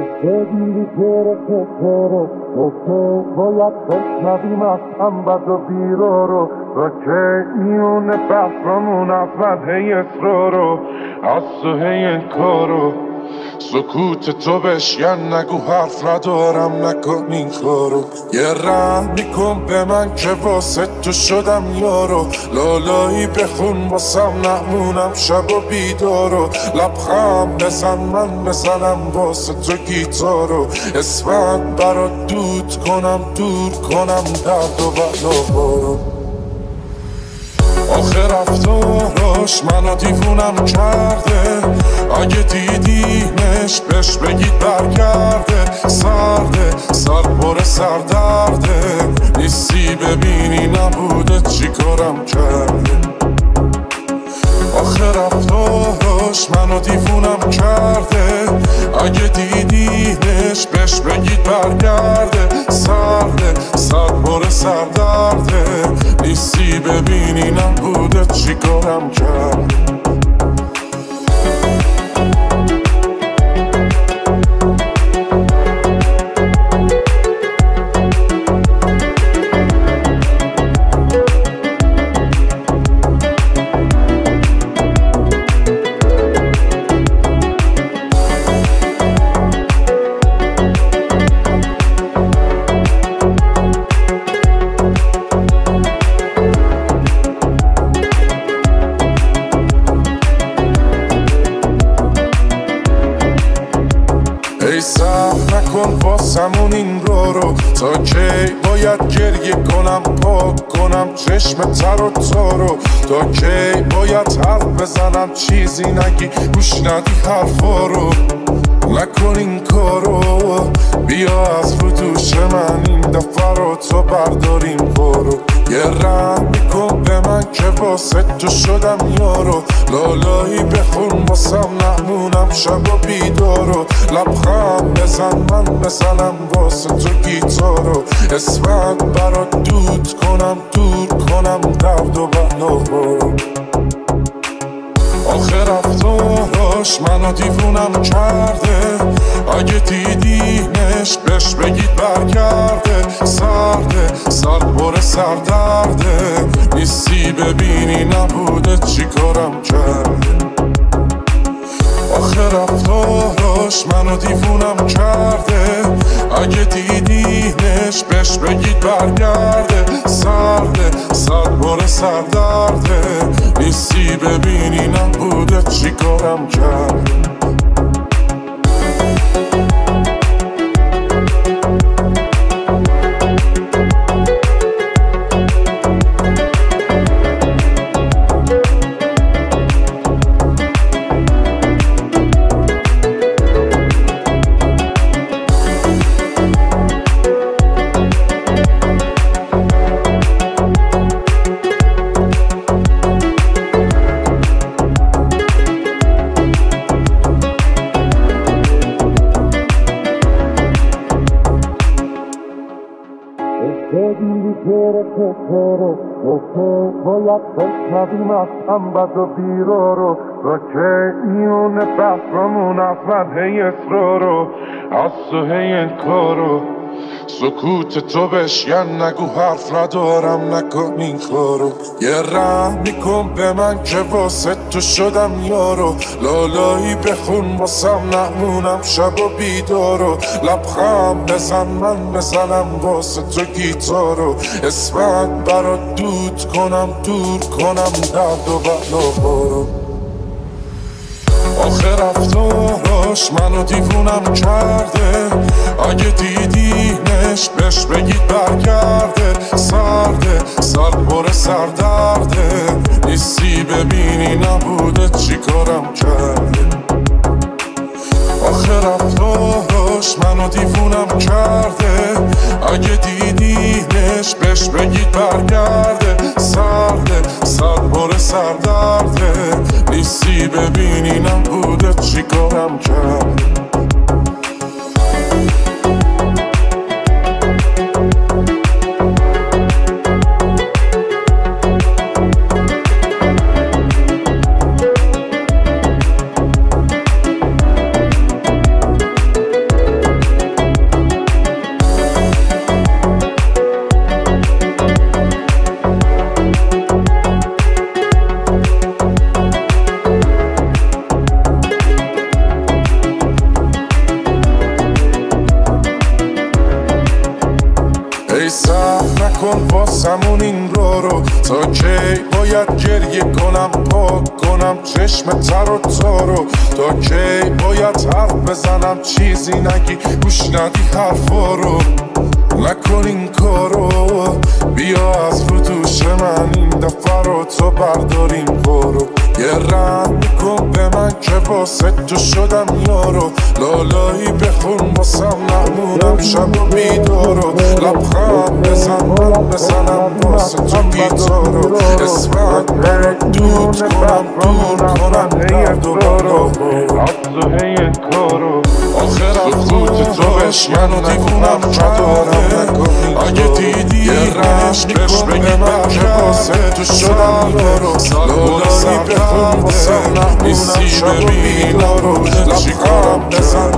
بگیری گرفته تو که باید بشنویم از هم بد و بیرا رو که میون بحرامون از من هی اصرارو از تو هی انکارو سکوت تو بشین نگو حرف ندارم نکن این کارو یه رحم میکن به من که واسه تو شدم یارو لالایی بخون واسم نمونم شب و بیدارو لبخند بزن من بزنم واسه تو گیتارو اسمت برات دود کنم دور کنم درد و بلاهارو آخه رفتاراش منو دیوونم کرده اگه دیدیمش بهش بگید برگرده سرده سر پر سردرده نیستی ببینی نبوده چی کارم کرده آخه رفتاراش منو دیوونم کرده اگه دیدیمش بهش بگید برگرده سرده سر پر سردرده نیستی ببینی نبوده چی کارم کرده ای صبر نکن واسمون این رو تا کی باید گریه کنم پاک کنم چشم تر و تارو تا کی باید حرف بزنم چیزی نگی گوش ندی حرفا رو نکن این کارو بیا از رو دوش من این دفعه رو تو برداریم کارو یه رحم میکن به من که واسه تو شدم یارو لالایی بخون واسم نمونم شب و بیدارو لبخند بزن من بزنم واسه تو گیتارو اسمت برات دود کنم دور کنم درد و بلاهارو آخه رفتاراش منو دیوونم کرده اگه دیدیمش بهش بگید برگرده سرده سر پر سردرده نیستی ببینی نبوده چی کارم کرده آخه رفتاراش منو دیوونم کرده اگه دیدیمش بهش بگید برگرده سرده سر پر سردرده نیستی ببینی نبوده چی کارم کرده بگیری گرفته تو که باید بشنویم از هم بد و بیرا رو که میون بحرامون از من هی اصرارو از تو هی انکارو سکوت تو بشین نگو حرف ندارم نکن این کارو یه رحم میکن به من که واسه تو شدم یارو لالایی بخون واسم نمونم شب و بیدارو لبخند بزن من بزنم واسه تو گیتارو اسمت برات دود کنم دور کنم درد و بلاهارو آخه رفتاراش منو دیوونم کرده اگه دیدیمش بهش بگید برگرده سرده سر پر سردرده نیستی ببینی نبوده چی کارم کرده آخه رفتاراش منو دیوونم کرده اگه دیدیمش بهش بگید برگرده سرده سر پر سردرده نیستی ببینی نبوده چی کارم کرده سخت نکن واسمون این رو تا کی باید گریه کنم پاک کنم چشم تر و تارو تا کی باید حرف بزنم چیزی نگی گوش ندی حرفا رو نکن این کارو بیا از رو دوش من این دفعه رو تو برداریم برو یه رحم میکن به من که واسه تو شدم یارو لالایی بخون واسم نمونم شب و بیدارو لبخند بزن من بزنم واسه تو گیتارو اسمت برو دود کنم دور کنم درد و بارو عبدو هی کارو آخر خود تو بش منو دیوونم ندارم اگه دیدی یه رشت بهش بگی من که واسه تو شدم یارو لالایی بخون واسه نمونم شب و بیدارو چی کارم بزن